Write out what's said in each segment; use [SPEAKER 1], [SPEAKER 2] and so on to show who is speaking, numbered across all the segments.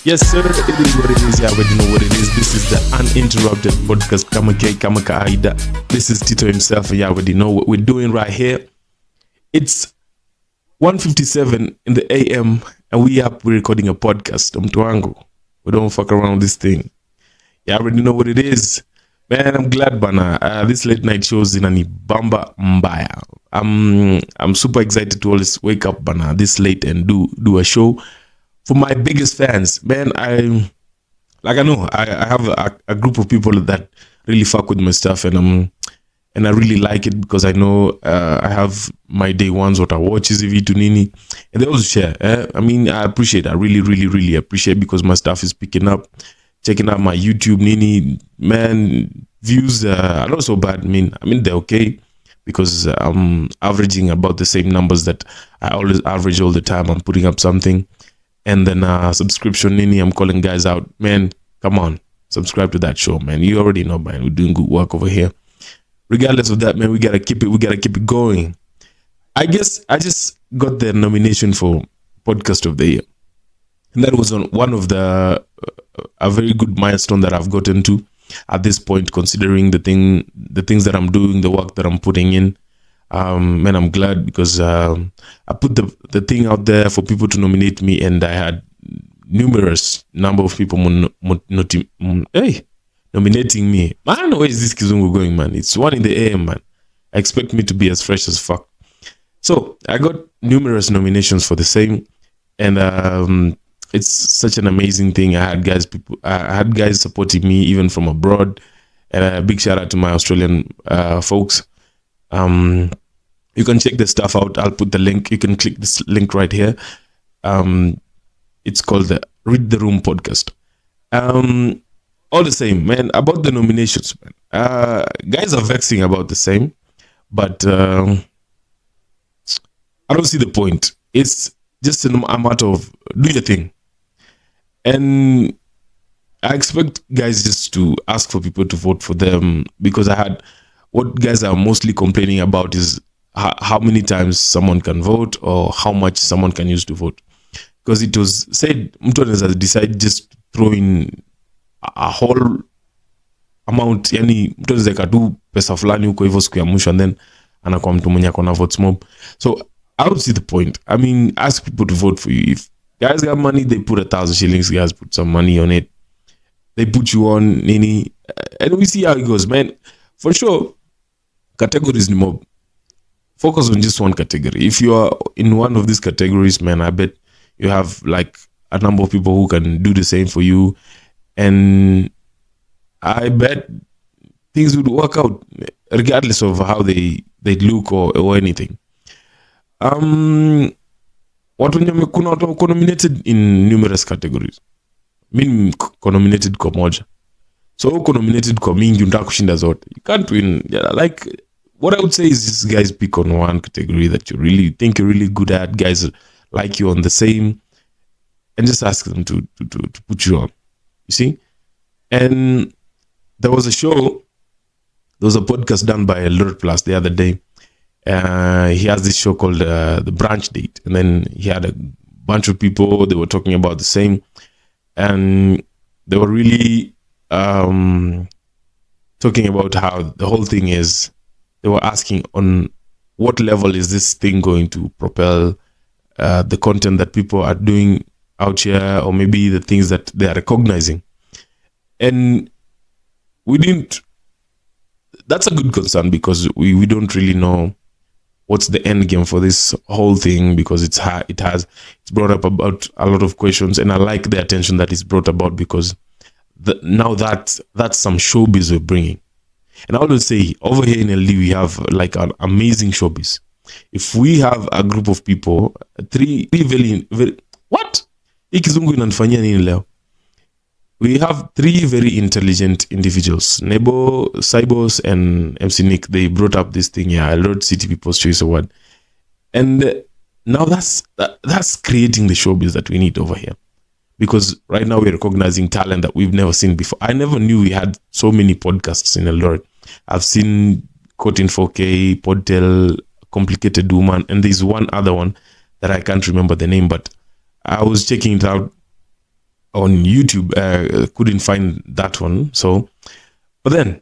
[SPEAKER 1] Yes, sir. It is what it is. You already know what it is. This is the uninterrupted podcast. Kama Kaida. This is Tito himself, and you already know what we're doing right here. It's 1:57 in the AM, and we're recording a podcast. Mtuangu. We don't fuck around with this thing. You already know what it is. Man, I'm glad, bana. This late night shows in Anibamba Mbaya. I'm super excited to always wake up, bana, this late and do a show for my biggest fans. Man, I know I have a group of people that really fuck with my stuff, and I really like it because I know I have my day ones what I watch is Vitu Nini, and they also share. I appreciate. I really appreciate because my stuff is picking up. Checking out my YouTube Nini, man, views are not so bad. I mean they're okay because I'm averaging about the same numbers that I always average all the time. I'm putting up something, and then subscription Nini, I'm calling guys out, man. Come on, subscribe to that show, man. You already know, man. We're doing good work over here. Regardless of that, man, we gotta keep it going. I guess I just got the nomination for Podcast of the Year, and that was on one of the a very good milestone that I've gotten to at this point, considering the things that I'm doing, the work that I'm putting in. Man, I'm glad because I put the thing out there for people to nominate me, and I had numerous number of people nominating me. Man, where is this Kizungu going, man? It's 1 in the AM, man. I expect me to be as fresh as fuck. So I got numerous nominations for the same, and it's such an amazing thing. I had guys supporting me even from abroad, and a big shout out to my Australian folks. You can check the stuff out. I'll put the link. You can click this link right here. It's called the Read the Room podcast. All the same, man. About the nominations, man. Guys are vexing about the same, but I don't see the point. It's just a matter of do your thing. And I expect guys just to ask for people to vote for them, because what guys are mostly complaining about is how many times someone can vote or how much someone can use to vote. Because it was said, mtu anaweza decide just throw in a whole amount, yani mtu anaweza katu pesa fulani huko hivyo siku ya mwisho, and then anakuwa mtu mwenye akona votes mob. So I don't see the point. I mean, ask people to vote for you. If guys got money, they put 1,000 shillings. Guys put some money on it. They put you on Nini, and we see how it goes, man. For sure, categories ni mob. Focus on just one category. If you are in one of these categories, man, I bet you have like a number of people who can do the same for you, and I bet things would work out regardless of how they look or anything. Watu wako nominated in numerous categories. Mimi nominated kwa moja. So uko nominated kwa mingi, unataka kushinda zote. You can't win. Yeah, like what I would say is just guys pick on one category that you really think you're really good at. Guys like you on the same, and just ask them to put you on. You see? And there was a podcast done by Lord Plus the other day. He has this show called The Branch Date, and then he had a bunch of people. They were talking about the same, and they were really talking about how the whole thing is. They were asking on what level is this thing going to propel the content that people are doing out here, or maybe the things that they are recognizing. And that's a good concern, because we don't really know what's the end game for this whole thing, because it's brought up about a lot of questions, and I like the attention that is brought about, because now that's some showbiz we're bringing. And I always say, over here in LD we have like an amazing showbiz. If we have a group of people, three very what? Ikizungu inanifanyia nini leo? We have 3 very intelligent individuals, Nebo, Cybos, and MC Nick. They brought up this thing, Lord City People's Choice Award. And now that's creating the showbiz that we need over here. Because right now we're recognizing talent that we've never seen before. I never knew we had so many podcasts in Eldoret. I've seen Caught in 4K, Podtel, Complicated Woman, and there's one other one that I can't remember the name, but I was checking it out. on YouTube. Couldn't find that one. So, but then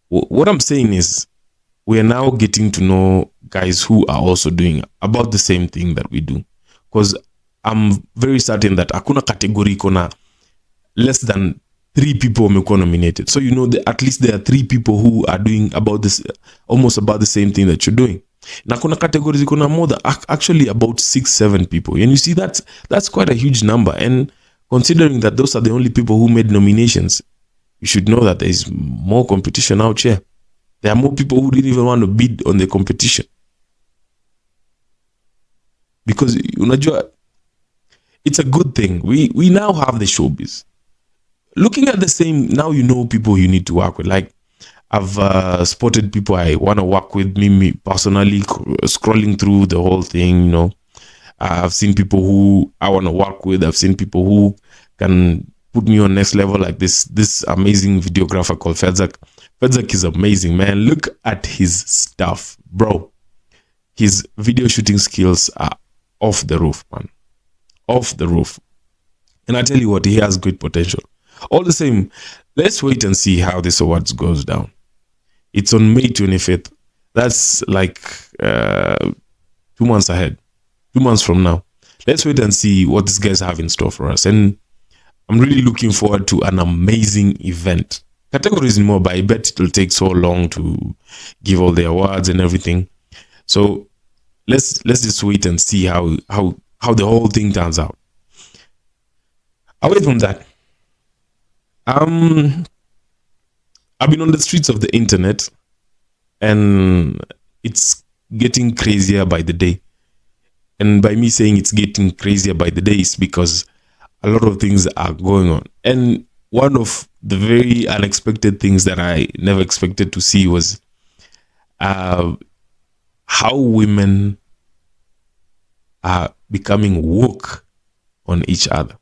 [SPEAKER 1] what I'm saying is, we are now getting to know guys who are also doing about the same thing that we do. Because I'm very certain that hakuna category kona less than 3 people wamekuwa nominated. So at least there are 3 people who are doing about this, almost about the same thing that you're doing. Na kuna categories kuna more than actually about 6-7 people. And you see that's quite a huge number. And considering that those are the only people who made nominations, you should know that there is more competition out here. There are more people who didn't even want to bid on the competition. Because unajua, it's a good thing. We now have the showbiz. Looking at the same, now people you need to work with. Like, I've spotted people I want to work with, me personally, scrolling through the whole thing, I've seen people who I want to work with. I've seen people who can put me on next level, like this amazing videographer called Fedzak. Fedzak is amazing, man. Look at his stuff, bro. His video shooting skills are off the roof, man. Off the roof. And I tell you what, he has great potential. All the same, let's wait and see how this awards goes down. It's on May 25th. That's like 2 months ahead. 2 months from now. Let's wait and see what these guys have in store for us. And I'm really looking forward to an amazing event. Categories more, but I bet it will take so long to give all the awards and everything. So let's just wait and see how the whole thing turns out. Away from that, I've been on the streets of the internet, and it's getting crazier by the day. And by me saying it's getting crazier by the day is because a lot of things are going on. And one of the very unexpected things that I never expected to see was how women are becoming woke on each other.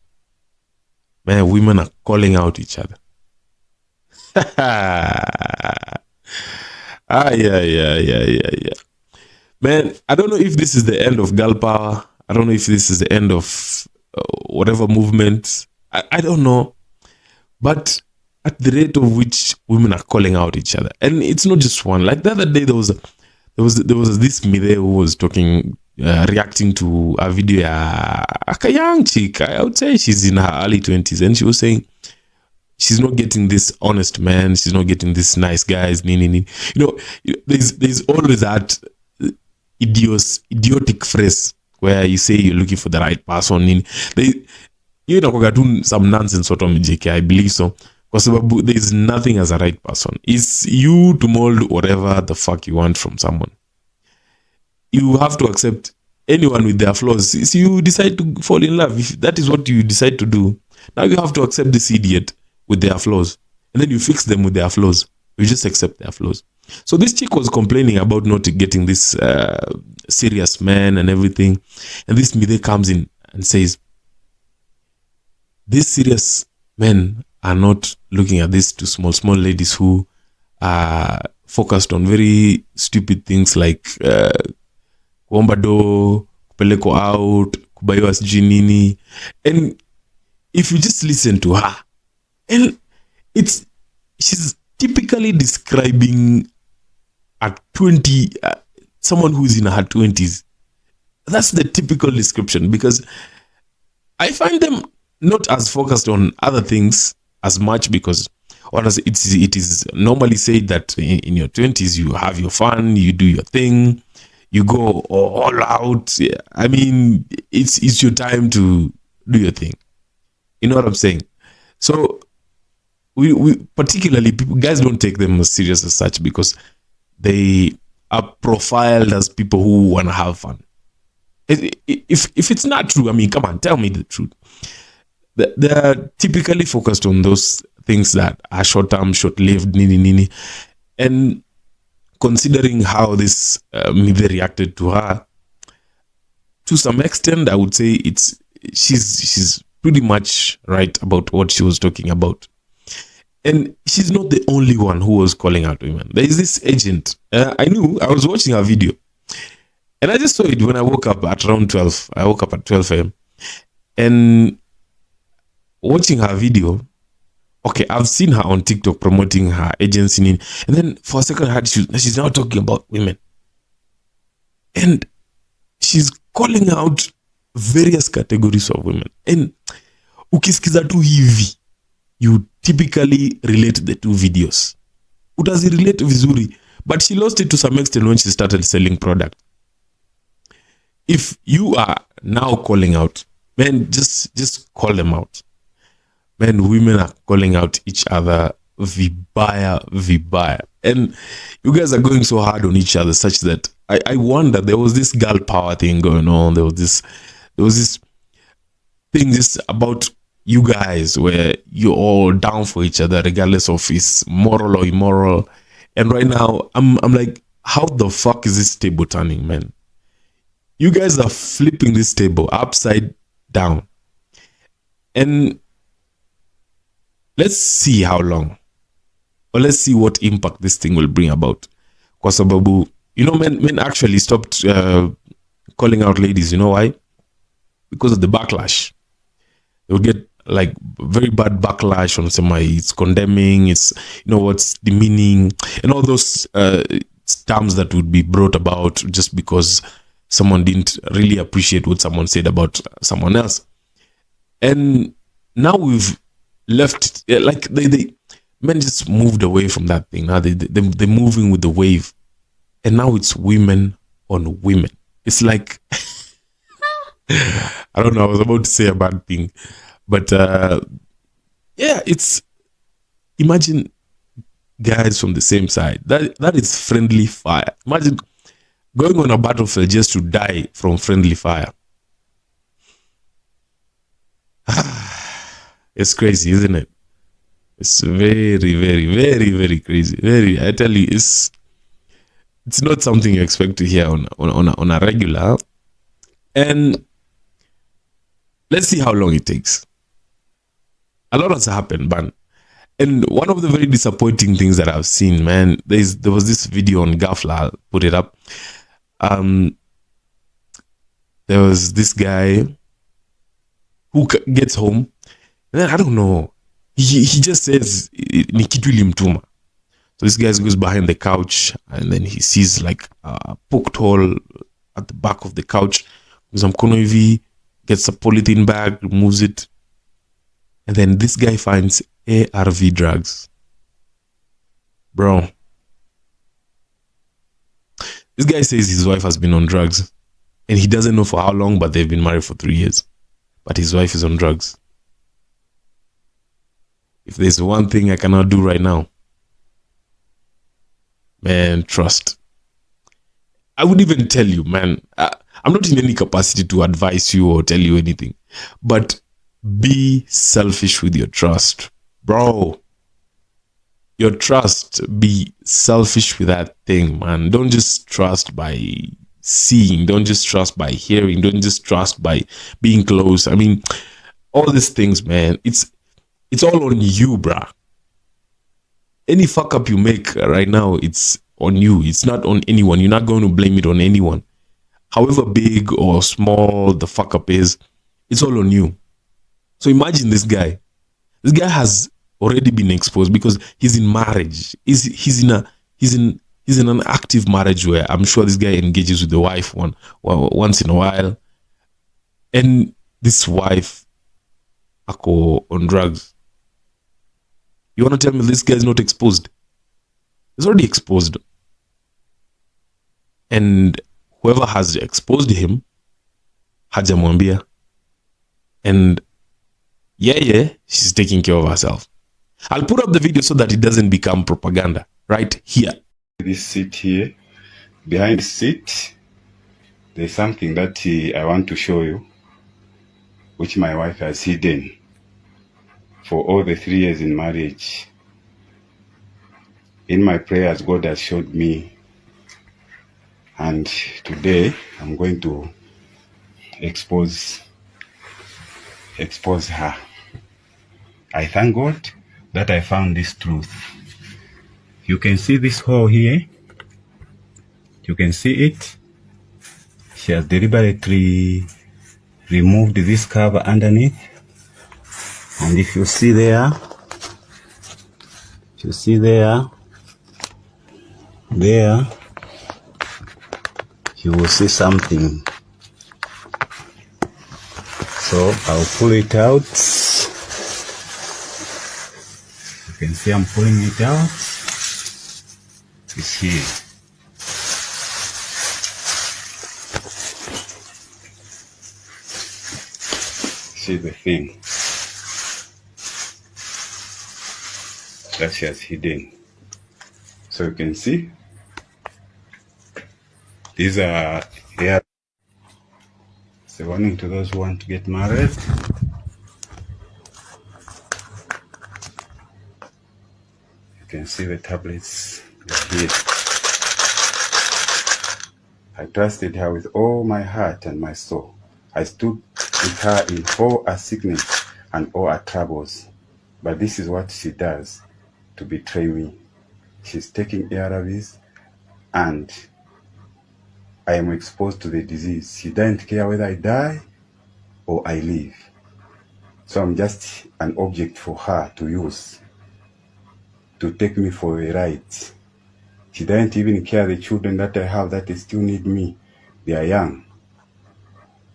[SPEAKER 1] Man, women are calling out each other. Yeah. Man, I don't know if this is the end of girl power. I don't know if this is the end of whatever movement. I don't know. But at the rate of which women are calling out each other, and it's not just one. Like the other day, there was this me there who was talking, reacting to a video, a young chick. I would say she's in her early 20s, and she was saying she's not getting this honest man. She's not getting this nice guys. There's always that idiotic phrase where you say you're looking for the right person. Some nonsense sort of JK, I believe so. Because there is nothing as a right person. It's you to mold whatever the fuck you want from someone. You have to accept anyone with their flaws. So you decide to fall in love. If that is what you decide to do, now you have to accept this idiot with their flaws. And then you fix them with their flaws. You just accept their flaws. So this chick was complaining about not getting this serious man and everything. And this Mide comes in and says, these serious men are not looking at these two small ladies who are focused on very stupid things like kuomba do, kupeleko out, kubayiwa sijui nini. And if you just listen to her, and she's typically describing at 20 someone who's in her 20s. That's the typical description, because I find them not as focused on other things as much, because honestly, it is normally said that in your 20s you have your fun, you do your thing, you go all out. I mean, it's your time to do your thing. You know what I'm saying? So we particularly, guys don't take them as serious as such, because they are profiled as people who want to have fun. If it's not true, I mean, come on, tell me the truth. They're typically focused on those things that are short-term, short-lived, nini. And considering how this Mide reacted to her, to some extent, I would say she's pretty much right about what she was talking about. And she's not the only one who was calling out women. There is this agent. I was watching her video, and I just saw it when I woke up at around 12. I woke up at 12 a.m. And watching her video, okay, I've seen her on TikTok promoting her agency, and then for a second, she's now talking about women, and she's calling out various categories of women. And ukisikiza tu hivi, you typically relate the two videos. Utazirelate vizuri, but she lost it to some extent when she started selling product. If you are now calling out, man, just call them out. Man, women are calling out each other vibaya. And you guys are going so hard on each other such that I wonder, there was this girl power thing going on. There was this thing just about you guys where you're all down for each other regardless of it's moral or immoral. And right now, I'm like, how the fuck is this table turning, man? You guys are flipping this table upside down. And let's see how long, or let's see what impact this thing will bring about. Kwa sababu, men actually stopped calling out ladies. You know why? Because of the backlash. They would get like very bad backlash on somebody. It's condemning, it's, what's demeaning, and all those terms that would be brought about just because someone didn't really appreciate what someone said about someone else. And now we've left, like they men just moved away from that thing. Now they're moving with the wave, and now it's women on women. It's like I don't know, I was about to say a bad thing, but yeah, it's, imagine guys from the same side. That is friendly fire. Imagine going on a battlefield just to die from friendly fire. It's crazy, isn't it? It's very, very, very, very crazy. Very, I tell you, it's not something you expect to hear on a regular. And let's see how long it takes. A lot has happened, man. And one of the very disappointing things that I've seen, man, there was this video on Gafla, I'll put it up. There was this guy who gets home, and then I don't know, he just says ni kitu ilimtuma. So this guy goes behind the couch, and then he sees like a poked hole at the back of the couch. Goes mkono hivi, gets a polythene bag, removes it, and then this guy finds ARV drugs. Bro, this guy says his wife has been on drugs, and he doesn't know for how long, but they've been married for 3 years. But his wife is on drugs. If there's one thing I cannot do right now, man, trust. I would even tell you, man, I'm not in any capacity to advise you or tell you anything, but be selfish with your trust, bro. Your trust, be selfish with that thing, man. Don't just trust by seeing, don't just trust by hearing, don't just trust by being close. I mean, all these things, man, it's all on you, bruh. Any fuck up you make right now, it's on you. It's not on anyone. You're not going to blame it on anyone. However big or small the fuck up is, it's all on you. So imagine this guy. This guy has already been exposed because he's in marriage. He's in an active marriage where I'm sure this guy engages with the wife once in a while. And this wife ako on drugs. You want to tell me this guy is not exposed? He's already exposed. And whoever has exposed him, hajamwambia. And yeah, she's taking care of herself. I'll put up the video so that it doesn't become propaganda right here.
[SPEAKER 2] This seat here, behind the seat, there's something that I want to show you, which my wife has hidden for all the 3 years in marriage. In my prayers, God has showed me, and today I'm going to expose her. I thank God that I found this truth. You can see this hole here. You can see it. She has deliberately removed this cover underneath And if you see there, you will see something. So I'll pull it out. You can see I'm pulling it out. It's here. See the thing that she has hidden. So you can see these are here. It's a warning to those who want to get married. You can see the tablets here. I trusted her with all my heart and my soul. I stood with her in all her sickness and all her troubles. But this is what she does to betray me. She's taking ARVs and I am exposed to the disease. She doesn't care whether I die or I live. So I'm just an object for her to use, to take me for a ride. She doesn't even care the children that I have that they still need me. They are young.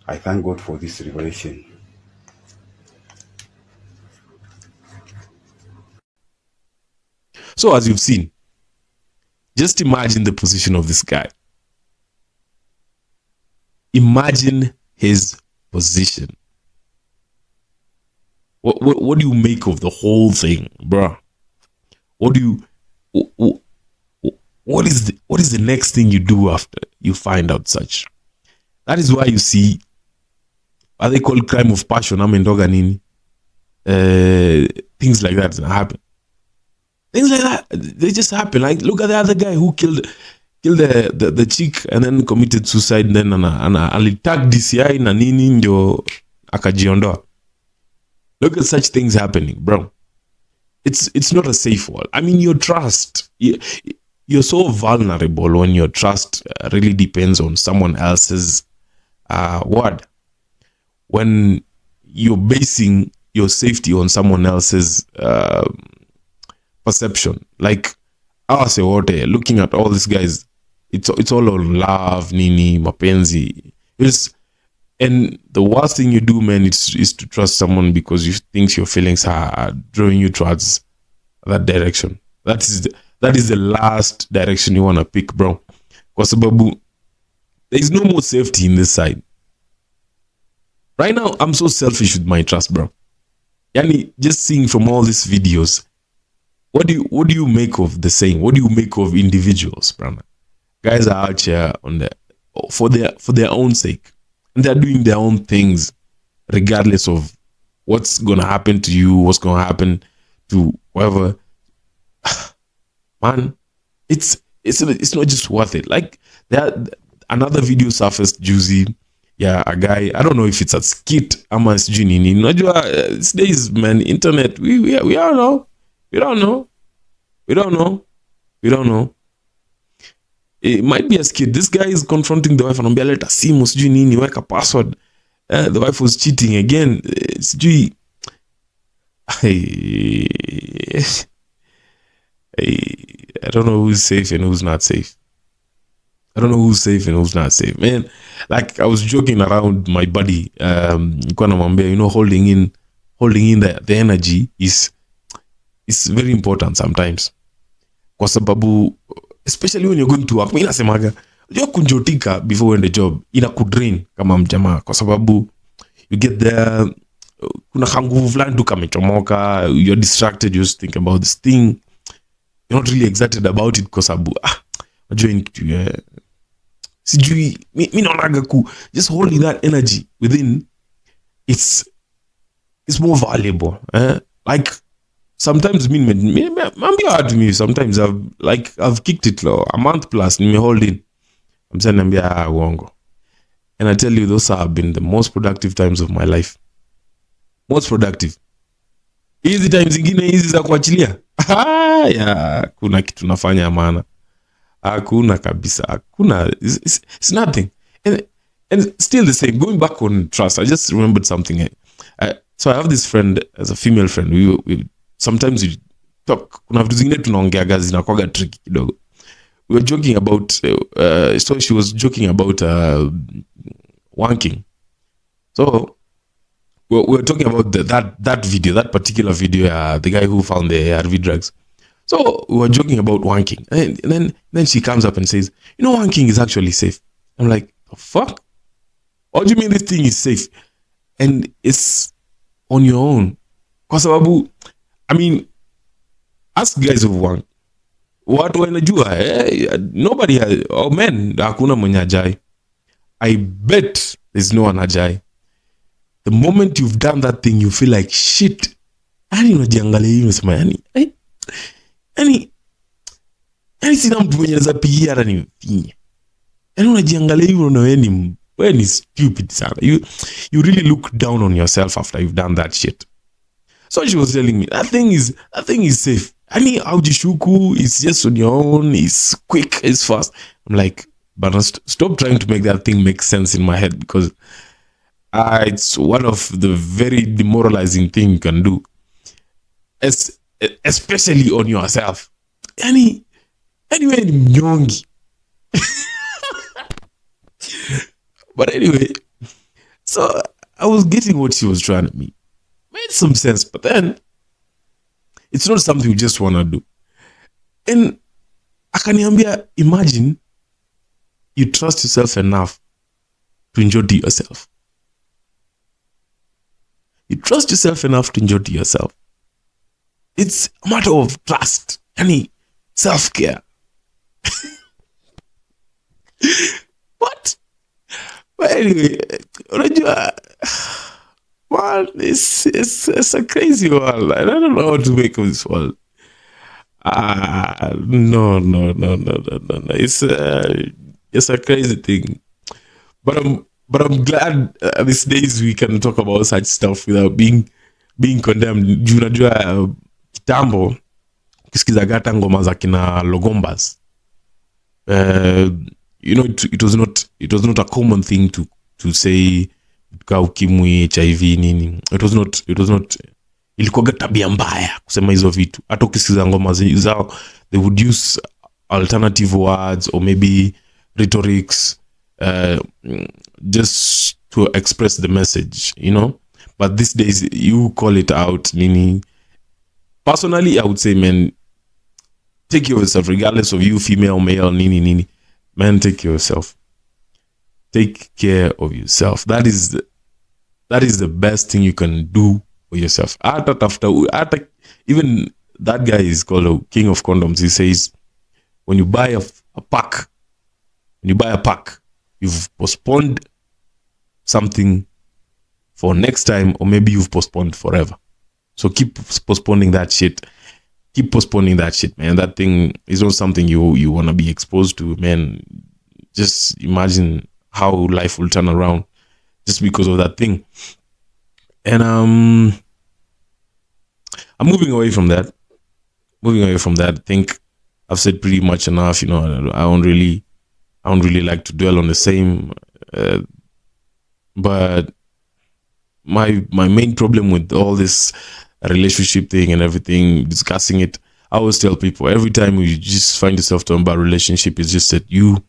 [SPEAKER 2] I thank God for this revelation.
[SPEAKER 1] So as you've seen, just imagine the position of this guy. Imagine his position. What do you make of the whole thing, bruh? What is the next thing you do after you find out such? That is why you see, are they called crime of passion? Things like that happen. Things like that, they just happen. Like, look at the other guy who killed the chick and then committed suicide, and then alitag DCI na nini ndio akajiondoa. Look at such things happening, bro. It's not a safe wall. I mean, your trust, you're so vulnerable when your trust really depends on someone else's word. When you're basing your safety on someone else's perception. Like, I say, looking at all these guys, it's all on love, nini, mapenzi. And the worst thing you do, man, is to trust someone because you think your feelings are drawing you towards that direction. That is the last direction you want to pick, bro. Because there is no more safety in this side. Right now, I'm so selfish with my trust, bro. Yani, just seeing from all these videos, what do you make of the saying? What do you make of individuals, bro? Guys are out here for their own sake. And they're doing their own things, regardless of what's gonna happen to you, what's gonna happen to whoever. Man, it's not just worth it. Like, another video surfaced, juicy. Yeah, a guy, I don't know if it's a skit ama sijui nini. Unajua, these days, man, internet, we don't know. We don't know. It might be a skit. This guy is confronting the wife and anambia leta simu sijui nini, weka password. The wife was cheating again. Sijui. I don't know who's safe and who's not safe. Man, like, I was joking around my buddy, holding in the energy is very important sometimes. Kwa sababu, especially when you're going to work, mimi nasemaga, unajua kunjotika before when the job inakudrain kama mjamaa, kwa sababu you get there, kuna kanguvu fulani tu kamechomoka, you're distracted, you just think about this thing, you're not really excited about it kwa sababu unajua ni kitu sijui, mimi naonaga just holding that energy within, it's more valuable, like sometimes sometimes I've kicked it low a month plus nime hold in, I'm saying nambia uongo, and I tell you, those have been the most productive times of my life. Most productive. Hizi times zingine hizi za kuachilia, kuna kitu nafanya maana, hakuna kabisa, hakuna. It's nothing. And still the same, going back on trust, I just remembered something. So I have this friend as a female friend. We sometimes we talk. Kuna vitu zingine tunaongeaga zinakwaga tricky kidogo. We were joking about. So she was joking about wanking. So we were talking about that video, that particular video. The guy who found the ARV drugs. So we were joking about wanking, and then she comes up and says, "You know, wanking is actually safe." I'm like, "The fuck? What do you mean this thing is safe?" And it's on your own. Kwa sababu, I mean, ask guys who wank. Watu wanajua, nobody has, oh man, hakuna mwenye hajai. I bet there's no one hajai. The moment you've done that thing, you feel like shit. Yani unajiangalia hivi unasema yani sina mtu mwenye anaweza pigia hata nifinye. Yani unajiangalia hivi unaona wewe ni stupid sana. You really look down on yourself after you've done that shit. So she was telling me that thing is safe. Yani haujishuku, it's just on your own, it's quick, it's fast. I'm like, but stop trying to make that thing make sense in my head, because it's one of the very demoralizing thing you can do, especially on yourself. Anyway, ni mnyongi. But anyway, so I was getting what she was trying to mean. Made some sense, but then it's not something you just want to do. And akaniambia, imagine you trust yourself enough to enjoy to yourself. You trust yourself enough to enjoy to yourself. It's a matter of trust. Yani, self-care. What? But anyway, unajua, man, it's a crazy world. I don't know how to make of this world. No. It's a crazy thing. But I'm glad these days we can talk about such stuff without being condemned. Unajua, kitambo ukisikiza gata ngoma za kina Logombas, it was not a common thing to say ka ukimwi, HIV nini. It was not ilikuwa tabia mbaya kusema hizo vitu. Hata ukisikiza ngoma zao, they would use alternative words or maybe rhetorics just to express the message, but these days you call it out nini. Personally, I would say, man, take care of yourself, regardless of you, female, male, nini. Man, take care of yourself. Take care of yourself. That is the best thing you can do for yourself. Even that guy is called a king of condoms. He says, when you buy a pack, you've postponed something for next time, or maybe you've postponed forever. So keep postponing that shit. Keep postponing that shit, man. That thing is not something you want to be exposed to, man. Just imagine how life will turn around just because of that thing. And I'm moving away from that. I think I've said pretty much enough. I don't really like to dwell on the same. But my main problem with all this relationship thing and everything, discussing it, I always tell people, every time you just find yourself talking about relationship, it's just that you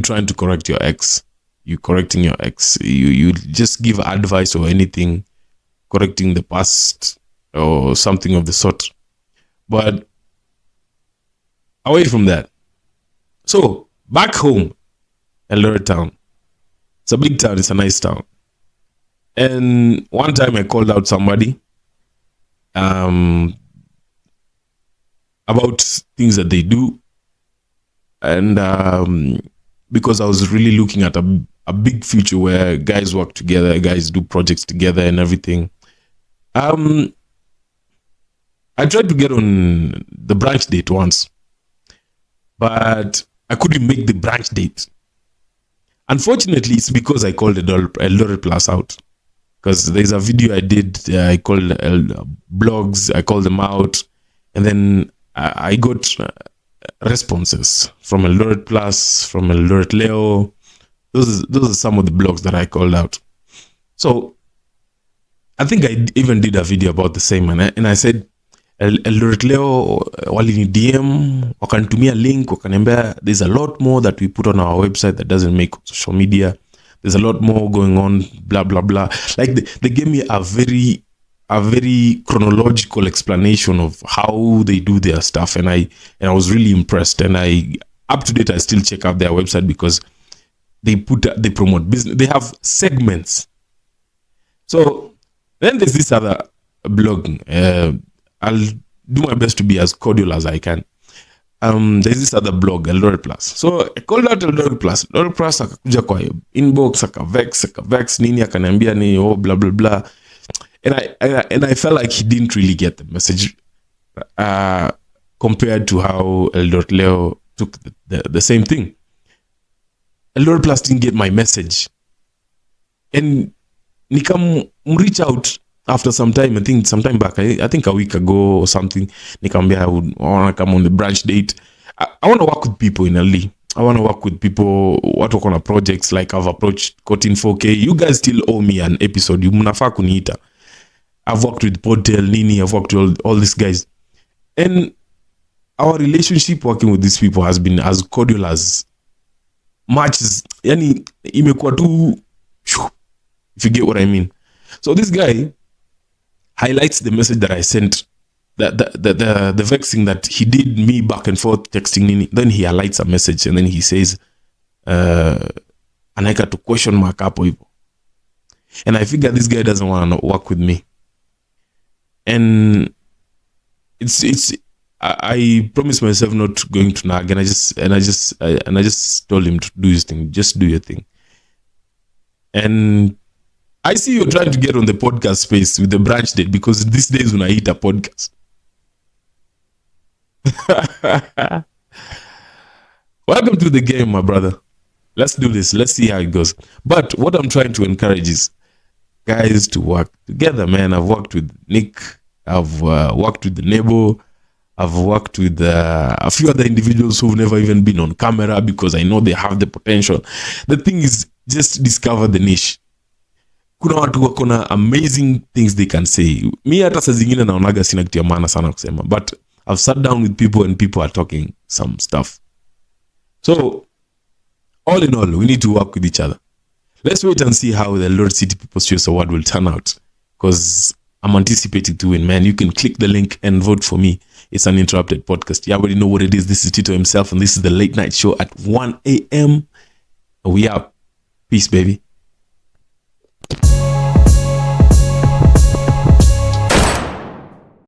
[SPEAKER 1] trying to correct your ex. You correcting your ex. You just give advice or anything, correcting the past or something of the sort. But away from that, so back home, Eldoret town. It's a big town. It's a nice town. And one time I called out somebody about things that they do, and because I was really looking at a big future where guys work together, guys do projects together and everything. I tried to get on the branch date once, but I couldn't make the branch date. Unfortunately, it's because I called Eldoret Plus out. Because there's a video I did, I called blogs, I called them out, and then I got responses from Eldoret Plus, from Eldoret Leo. Those are some of the blogs that I called out. So I think I even did a video about the same, and I said Eldoret leo walini DM wakanitumia link wakaniambia there's a lot more that we put on our website that doesn't make social media. There's a lot more going on, blah blah blah. Like they gave me a very chronological explanation of how they do their stuff, and I was really impressed. And I up to date I still check out their website because they promote business. They have segments. So then there's this other blog. I'll do my best to be as cordial as I can. There's this other blog, Eldoret Plus. So I called out Eldoret Plus. Eldoret Plus akakuja kwa inbox, akavex nini, akaniambia ni blah blah blah. And I felt like he didn't really get the message compared to how Eldoret Leo took the same thing. Eldoret Plus didn't get my message. And nikam reach out after some time, I think sometime back, I think a week ago or something, nikamwambia I want to come on the branch date. I want to work with people in LA. I want to work with people what work on projects. Like I've approached Cotin 4K. You guys still owe me an episode. You mnafaa kuniita. I've worked with Podtail, Nini. I've worked with all these guys. And our relationship working with these people has been as cordial as much as, yani, imekuwa tu, if you get what I mean. So this guy highlights the message that I sent, the vexing that he did me back and forth texting Nini. Then he highlights a message and then he says, anaika to question mark hapo hivyo. And I figure this guy doesn't want to work with me. And I promised myself not going to nag, and I just told him to do his thing. Just do your thing. And I see you're trying to get on the podcast space with the branch date because these days when I eat a podcast. Welcome to the game, my brother. Let's do this. Let's see how it goes. But what I'm trying to encourage is guys to work together, man. I've worked with Nick. I've worked with the Nebo. I've worked with a few other individuals who've never even been on camera because I know they have the potential. The thing is, just discover the niche. Kuna watu wako na amazing things they can say. Mi hata saa zingine naonaga sina kitu ya maana sana kusema. But I've sat down with people and people are talking some stuff. So, all in all, we need to work with each other. Let's wait and see how the Lord City People's Choice Award will turn out. Because I'm anticipating to win, man. You can click the link and vote for me. It's an interrupted podcast. You already know what it is. This is Tito himself, and this is the late night show at 1 a.m. We out. Peace, baby.